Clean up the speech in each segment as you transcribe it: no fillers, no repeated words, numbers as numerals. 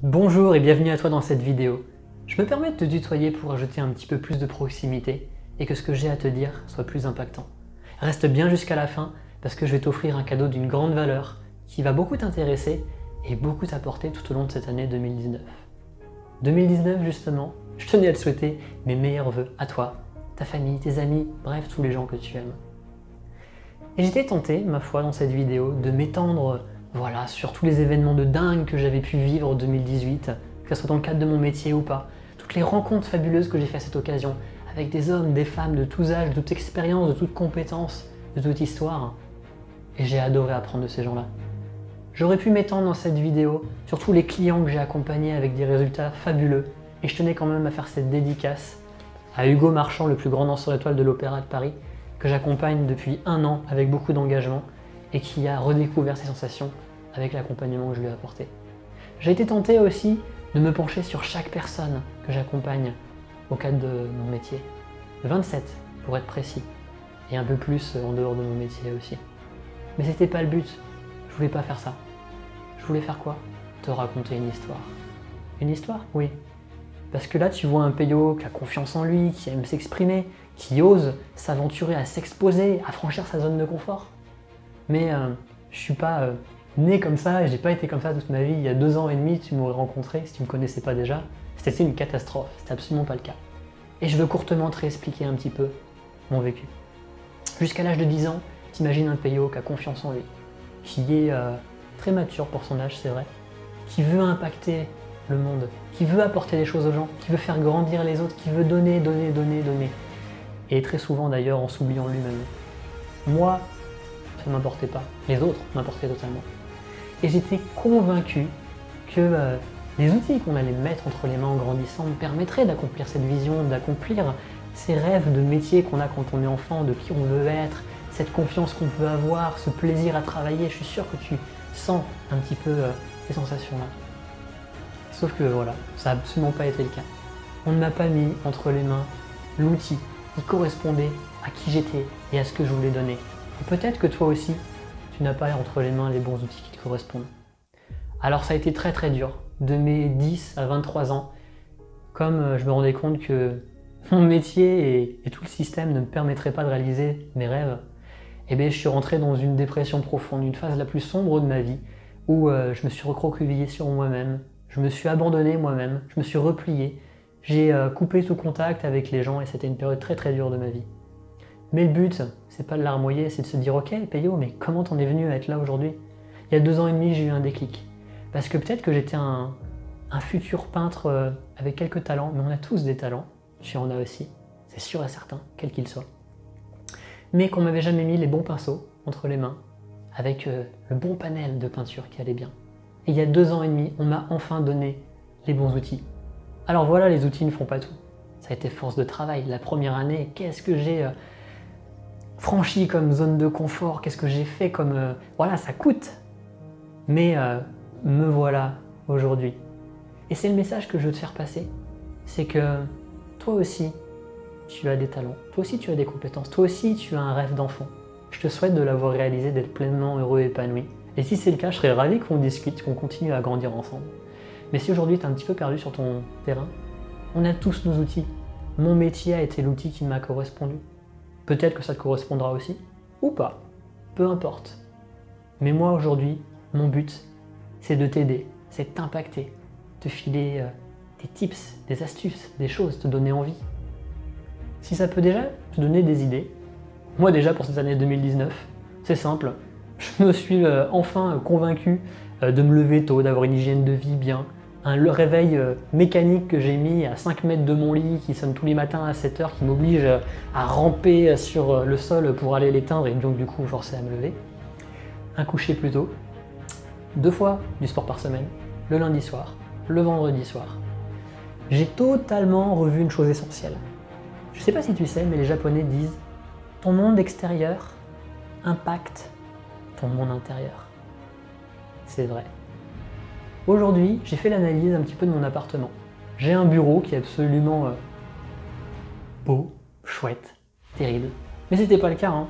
Bonjour et bienvenue à toi dans cette vidéo. Je me permets de te tutoyer pour ajouter un petit peu plus de proximité et que ce que j'ai à te dire soit plus impactant. Reste bien jusqu'à la fin parce que je vais t'offrir un cadeau d'une grande valeur qui va beaucoup t'intéresser et beaucoup t'apporter tout au long de cette année 2019. 2019 justement, je tenais à te souhaiter mes meilleurs vœux à toi, ta famille, tes amis, bref tous les gens que tu aimes. Et j'étais tenté, ma foi, dans cette vidéo de m'étendre sur tous les événements de dingue que j'avais pu vivre en 2018, que ce soit dans le cadre de mon métier ou pas, toutes les rencontres fabuleuses que j'ai fait à cette occasion, avec des hommes, des femmes de tous âges, de toute expérience, de toute compétence, de toute histoire. Et j'ai adoré apprendre de ces gens-là. J'aurais pu m'étendre dans cette vidéo sur tous les clients que j'ai accompagnés avec des résultats fabuleux, et je tenais quand même à faire cette dédicace à Hugo Marchand, le plus grand danseur étoile de l'Opéra de Paris, que j'accompagne depuis 1 an avec beaucoup d'engagement et qui a redécouvert ses sensations avec l'accompagnement que je lui ai apporté. J'ai été tenté aussi de me pencher sur chaque personne que j'accompagne au cadre de mon métier. 27 pour être précis, et un peu plus en dehors de mon métier aussi. Mais c'était pas le but, je voulais pas faire ça. Je voulais faire quoi? Te raconter une histoire. Une histoire? Oui. Parce que là tu vois un Peyo qui a confiance en lui, qui aime s'exprimer, qui ose s'aventurer à s'exposer, à franchir sa zone de confort. Mais je suis pas né comme ça et j'ai pas été comme ça toute ma vie. Il y a 2 ans et demi, tu m'aurais rencontré si tu me connaissais pas déjà. C'était une catastrophe, c'était absolument pas le cas. Et je veux courtement te réexpliquer un petit peu mon vécu. Jusqu'à l'âge de 10 ans, t'imagines un Peyo qui a confiance en lui, qui est très mature pour son âge, c'est vrai, qui veut impacter le monde, qui veut apporter des choses aux gens, qui veut faire grandir les autres, qui veut donner. Et très souvent d'ailleurs en s'oubliant lui-même. Moi, ça ne m'importait pas. Les autres m'importaient totalement. Et j'étais convaincu que les outils qu'on allait mettre entre les mains en grandissant me permettraient d'accomplir cette vision, d'accomplir ces rêves de métier qu'on a quand on est enfant, de qui on veut être, cette confiance qu'on peut avoir, ce plaisir à travailler. Je suis sûr que tu sens un petit peu ces sensations-là. Sauf que voilà, ça n'a absolument pas été le cas. On ne m'a pas mis entre les mains l'outil qui correspondait à qui j'étais et à ce que je voulais donner. Peut-être que toi aussi, tu n'as pas entre les mains les bons outils qui te correspondent. Alors ça a été très dur, de mes 10 à 23 ans, comme je me rendais compte que mon métier et tout le système ne me permettraient pas de réaliser mes rêves, et bien je suis rentré dans une dépression profonde, une phase la plus sombre de ma vie, où je me suis recroquevillé sur moi-même, je me suis abandonné moi-même, je me suis replié, j'ai coupé tout contact avec les gens et c'était une période très dure de ma vie. Mais le but, c'est pas de larmoyer, c'est de se dire « Ok, Peyo, mais comment t'en es venu à être là aujourd'hui ?» Il y a 2 ans et demi, j'ai eu un déclic. Parce que peut-être que j'étais un futur peintre avec quelques talents, mais on a tous des talents, tu en as aussi, c'est sûr et certain, quels qu'ils soient. Mais qu'on m'avait jamais mis les bons pinceaux entre les mains, avec le bon panel de peinture qui allait bien. Et il y a 2 ans et demi, on m'a enfin donné les bons outils. Alors voilà, les outils ne font pas tout. Ça a été force de travail. La première année, qu'est-ce que j'ai franchi comme zone de confort, qu'est-ce que j'ai fait comme... voilà, ça coûte. Mais me voilà aujourd'hui. Et c'est le message que je veux te faire passer. C'est que toi aussi, tu as des talents. Toi aussi, tu as des compétences. Toi aussi, tu as un rêve d'enfant. Je te souhaite de l'avoir réalisé, d'être pleinement heureux et épanoui. Et si c'est le cas, je serais ravi qu'on discute, qu'on continue à grandir ensemble. Mais si aujourd'hui, tu es un petit peu perdu sur ton terrain, on a tous nos outils. Mon métier a été l'outil qui m'a correspondu. Peut-être que ça te correspondra aussi, ou pas, peu importe. Mais moi aujourd'hui, mon but, c'est de t'aider, c'est de t'impacter, te filer des tips, des astuces, des choses, te donner envie. Si ça peut déjà te donner des idées, moi déjà pour cette année 2019, c'est simple, je me suis enfin convaincu de me lever tôt, d'avoir une hygiène de vie bien, le réveil mécanique que j'ai mis à 5 mètres de mon lit, qui sonne tous les matins à 7 h, qui m'oblige à ramper sur le sol pour aller l'éteindre et donc du coup forcer à me lever. Un coucher plus tôt, 2 fois du sport par semaine, le lundi soir, le vendredi soir. J'ai totalement revu une chose essentielle. Je sais pas si tu sais, mais les Japonais disent « ton monde extérieur impacte ton monde intérieur ». C'est vrai. Aujourd'hui, j'ai fait l'analyse un petit peu de mon appartement. J'ai un bureau qui est absolument beau, chouette, terrible. Mais c'était pas le cas, hein.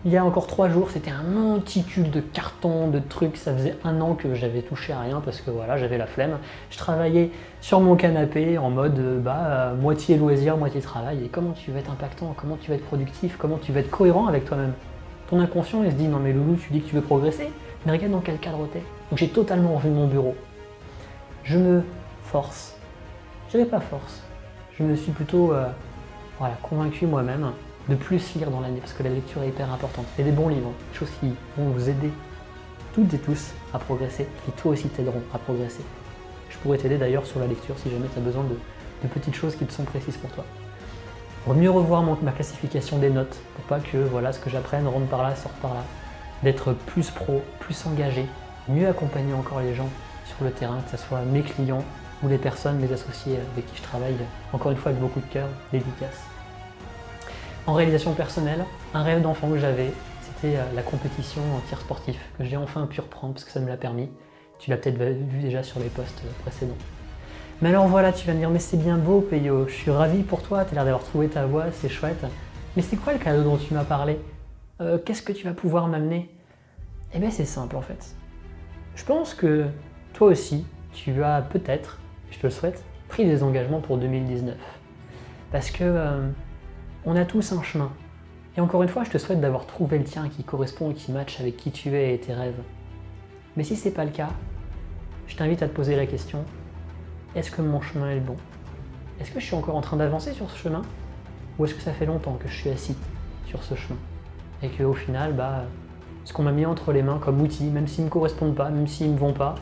Il y a encore 3 jours, c'était un monticule de cartons, de trucs. Ça faisait 1 an que j'avais touché à rien parce que voilà, j'avais la flemme. Je travaillais sur mon canapé en mode moitié loisir, moitié travail. Et comment tu vas être impactant? Comment tu vas être productif? Comment tu vas être cohérent avec toi-même? Ton inconscient, il se dit non mais Loulou, tu dis que tu veux progresser, mais regarde dans quel cadre t'es. Donc j'ai totalement revu mon bureau. Je me force. Je n'avais pas force. Je me suis plutôt convaincu moi-même de plus lire dans l'année, parce que la lecture est hyper importante. Et des bons livres, des choses qui vont vous aider toutes et tous à progresser, qui toi aussi t'aideront à progresser. Je pourrais t'aider d'ailleurs sur la lecture si jamais tu as besoin de petites choses qui te sont précises pour toi. Pour mieux revoir ma classification des notes, pour pas que ce que j'apprenne rentre par là, sorte par là, d'être plus pro, plus engagé, mieux accompagner encore les gens sur le terrain, que ce soit mes clients ou les personnes, mes associés avec qui je travaille, encore une fois avec beaucoup de cœur, dédicace. En réalisation personnelle, un rêve d'enfant que j'avais, c'était la compétition en tir sportif, que j'ai enfin pu reprendre parce que ça me l'a permis. Tu l'as peut-être vu déjà sur les posts précédents. Mais alors voilà, tu vas me dire, mais c'est bien beau Peyo, je suis ravi pour toi, tu as l'air d'avoir trouvé ta voie, c'est chouette. Mais c'est quoi le cadeau dont tu m'as parlé? Qu'est-ce que tu vas pouvoir m'amener? Eh bien c'est simple en fait. Je pense que toi aussi, tu as peut-être, je te le souhaite, pris des engagements pour 2019. Parce que on a tous un chemin. Et encore une fois, je te souhaite d'avoir trouvé le tien qui correspond et qui matche avec qui tu es et tes rêves. Mais si c'est pas le cas, je t'invite à te poser la question, est-ce que mon chemin est le bon? Est-ce que je suis encore en train d'avancer sur ce chemin? Ou est-ce que ça fait longtemps que je suis assis sur ce chemin? Et qu'au final, ce qu'on m'a mis entre les mains comme outil, même s'ils ne me correspondent pas, même s'ils ne me vont pas,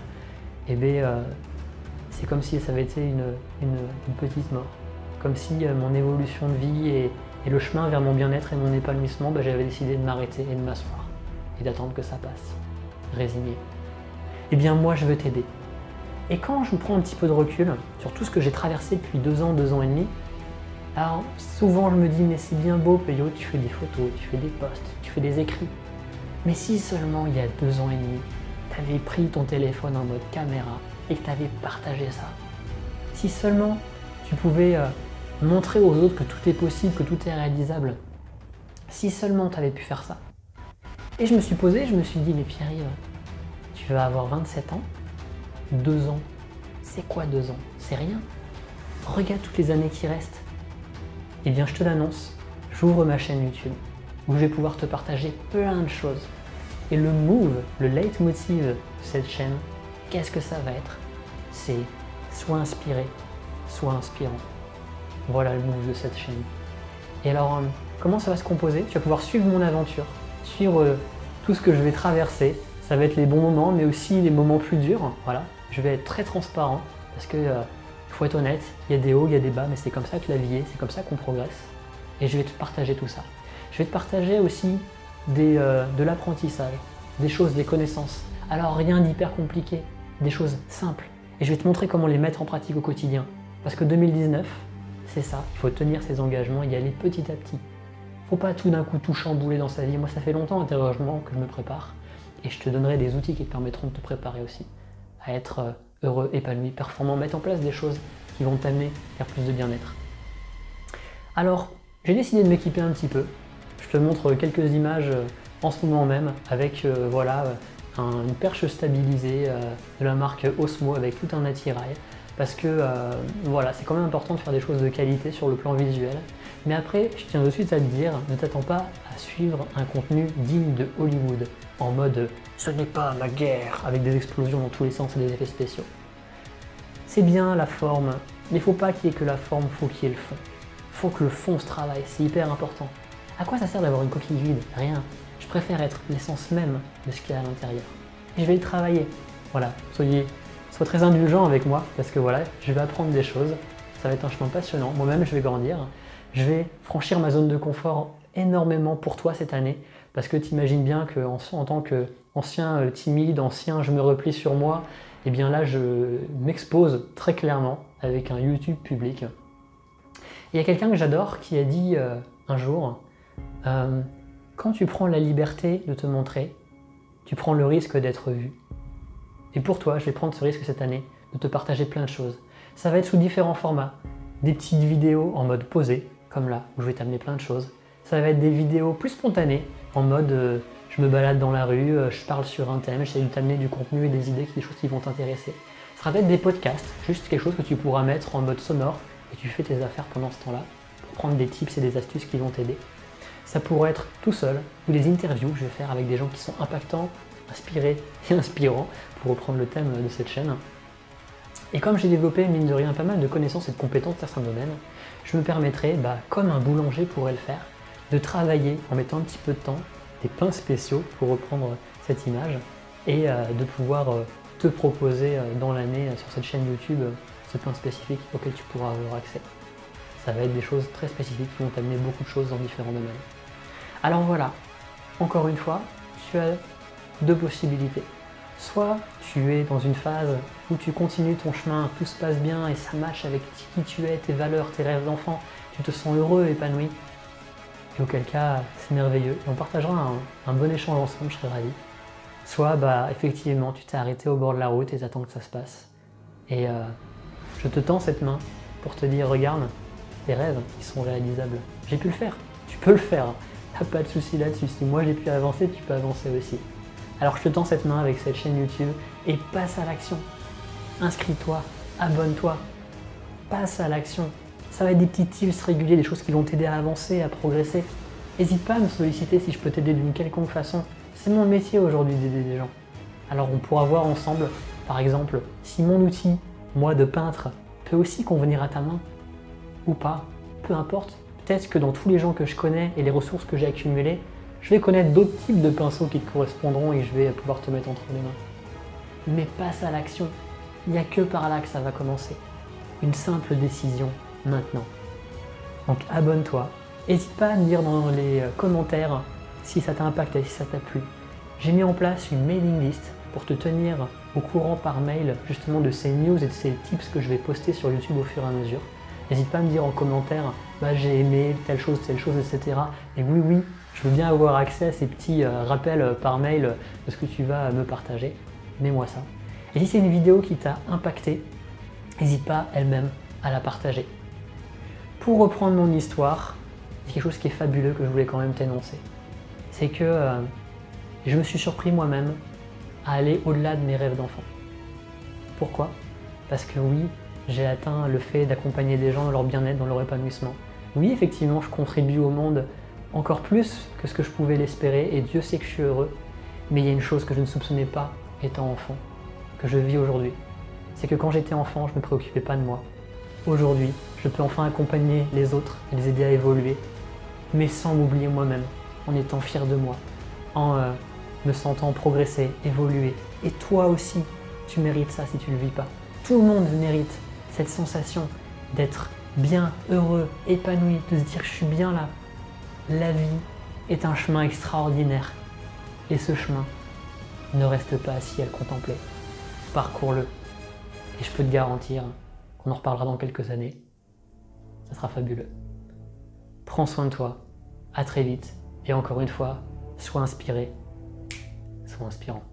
c'est comme si ça avait été une petite mort. Comme si mon évolution de vie et le chemin vers mon bien-être et mon épanouissement, j'avais décidé de m'arrêter et de m'asseoir et d'attendre que ça passe, résigné. Eh bien moi je veux t'aider. Et quand je prends un petit peu de recul sur tout ce que j'ai traversé depuis 2 ans et demi, alors souvent je me dis mais c'est bien beau Peyo, tu fais des photos, tu fais des posts, tu fais des écrits. Mais si seulement il y a 2 ans et demi, tu avais pris ton téléphone en mode caméra et que tu avais partagé ça. Si seulement tu pouvais montrer aux autres que tout est possible, que tout est réalisable. Si seulement tu avais pu faire ça. Et je me suis posé, je me suis dit, mais Pierre-Yves, tu vas avoir 27 ans, 2 ans. C'est quoi 2 ans? C'est rien. Regarde toutes les années qui restent. Eh bien, je te l'annonce, j'ouvre ma chaîne YouTube, où je vais pouvoir te partager plein de choses. Et le move, le leitmotiv de cette chaîne, qu'est-ce que ça va être? C'est soit inspiré, soit inspirant. Voilà le move de cette chaîne. Et alors, comment ça va se composer? Tu vas pouvoir suivre mon aventure, suivre tout ce que je vais traverser. Ça va être les bons moments, mais aussi les moments plus durs. Voilà, je vais être très transparent, parce que faut être honnête, il y a des hauts, il y a des bas, mais c'est comme ça que la vie est, c'est comme ça qu'on progresse. Et je vais te partager tout ça. Je vais te partager aussi de l'apprentissage, des choses, des connaissances. Alors rien d'hyper compliqué, des choses simples. Et je vais te montrer comment les mettre en pratique au quotidien. Parce que 2019, c'est ça, il faut tenir ses engagements et y aller petit à petit. Faut pas tout d'un coup tout chambouler dans sa vie. Moi, ça fait longtemps intérieurement que je me prépare. Et je te donnerai des outils qui te permettront de te préparer aussi à être heureux, épanoui, performant, mettre en place des choses qui vont t'amener vers plus de bien-être. Alors, j'ai décidé de m'équiper un petit peu. Je te montre quelques images en ce moment même avec une perche stabilisée de la marque Osmo avec tout un attirail. Parce que c'est quand même important de faire des choses de qualité sur le plan visuel. Mais après, je tiens de suite à te dire, ne t'attends pas à suivre un contenu digne de Hollywood, en mode « ce n'est pas ma guerre » avec des explosions dans tous les sens et des effets spéciaux. C'est bien la forme, mais il ne faut pas qu'il y ait que la forme, il faut qu'il y ait le fond. Il faut que le fond se travaille, c'est hyper important. À quoi ça sert d'avoir une coquille vide? Rien. Je préfère être l'essence même de ce qu'il y a à l'intérieur. Et je vais le travailler. Voilà, sois très indulgent avec moi, parce que je vais apprendre des choses. Ça va être un chemin passionnant. Moi-même, je vais grandir. Je vais franchir ma zone de confort énormément pour toi cette année, parce que tu imagines bien qu'en tant qu'ancien timide, ancien je me replie sur moi, et bien là je m'expose très clairement avec un YouTube public. Et il y a quelqu'un que j'adore qui a dit un jour, quand tu prends la liberté de te montrer, tu prends le risque d'être vu. Et pour toi, je vais prendre ce risque cette année de te partager plein de choses. Ça va être sous différents formats, des petites vidéos en mode posé, comme là, où je vais t'amener plein de choses. Ça va être des vidéos plus spontanées, en mode je me balade dans la rue, je parle sur un thème, j'essaie de t'amener du contenu et des idées, des choses qui vont t'intéresser. Ce sera peut-être des podcasts, juste quelque chose que tu pourras mettre en mode sonore et tu fais tes affaires pendant ce temps-là pour prendre des tips et des astuces qui vont t'aider. Ça pourrait être tout seul ou des interviews que je vais faire avec des gens qui sont impactants, inspirés et inspirants pour reprendre le thème de cette chaîne. Et comme j'ai développé, mine de rien, pas mal de connaissances et de compétences dans certains domaines, je me permettrai, comme un boulanger pourrait le faire, de travailler en mettant un petit peu de temps, des pains spéciaux pour reprendre cette image, et de pouvoir te proposer dans l'année sur cette chaîne YouTube ce pain spécifique auquel tu pourras avoir accès. Ça va être des choses très spécifiques qui vont t'amener beaucoup de choses dans différents domaines. Alors voilà, encore une fois, tu as deux possibilités. Soit tu es dans une phase où tu continues ton chemin, tout se passe bien et ça matche avec qui tu es, tes valeurs, tes rêves d'enfant, tu te sens heureux, épanoui. Et auquel cas, c'est merveilleux. Et on partagera un bon échange ensemble, je serais ravi. Soit, effectivement, tu t'es arrêté au bord de la route et t'attends que ça se passe. Et je te tends cette main pour te dire, regarde, tes rêves, ils sont réalisables. J'ai pu le faire, tu peux le faire. T'as pas de souci là-dessus. Si moi j'ai pu avancer, tu peux avancer aussi. Alors je te tends cette main avec cette chaîne YouTube et passe à l'action. Inscris-toi, abonne-toi, passe à l'action. Ça va être des petits tips réguliers, des choses qui vont t'aider à avancer, à progresser. N'hésite pas à me solliciter si je peux t'aider d'une quelconque façon. C'est mon métier aujourd'hui d'aider des gens. Alors on pourra voir ensemble, par exemple, si mon outil, moi de peintre, peut aussi convenir à ta main ou pas, peu importe. Peut-être que dans tous les gens que je connais et les ressources que j'ai accumulées, je vais connaître d'autres types de pinceaux qui te correspondront et je vais pouvoir te mettre entre les mains. Mais passe à l'action. Il n'y a que par là que ça va commencer. Une simple décision maintenant. Donc abonne-toi. N'hésite pas à me dire dans les commentaires si ça t'a impacté, si ça t'a plu. J'ai mis en place une mailing list pour te tenir au courant par mail justement de ces news et de ces tips que je vais poster sur YouTube au fur et à mesure. N'hésite pas à me dire en commentaire, j'ai aimé telle chose, etc. Et oui, je veux bien avoir accès à ces petits rappels par mail de ce que tu vas me partager. Mets-moi ça. Et si c'est une vidéo qui t'a impacté, n'hésite pas elle-même à la partager. Pour reprendre mon histoire, il y a quelque chose qui est fabuleux que je voulais quand même t'énoncer. C'est que je me suis surpris moi-même à aller au-delà de mes rêves d'enfant. Pourquoi? Parce que oui, j'ai atteint le fait d'accompagner des gens dans leur bien-être, dans leur épanouissement. Oui, effectivement, je contribue au monde encore plus que ce que je pouvais l'espérer, et Dieu sait que je suis heureux. Mais il y a une chose que je ne soupçonnais pas étant enfant, que je vis aujourd'hui. C'est que quand j'étais enfant, je ne me préoccupais pas de moi. Aujourd'hui, je peux enfin accompagner les autres et les aider à évoluer, mais sans m'oublier moi-même, en étant fier de moi, en me sentant progresser, évoluer. Et toi aussi, tu mérites ça si tu ne le vis pas. Tout le monde mérite cette sensation d'être bien, heureux, épanoui, de se dire je suis bien là. La vie est un chemin extraordinaire. Et ce chemin, ne reste pas assis à le contempler. Parcours-le. Et je peux te garantir qu'on en reparlera dans quelques années. Ça sera fabuleux. Prends soin de toi. À très vite. Et encore une fois, sois inspiré, sois inspirant.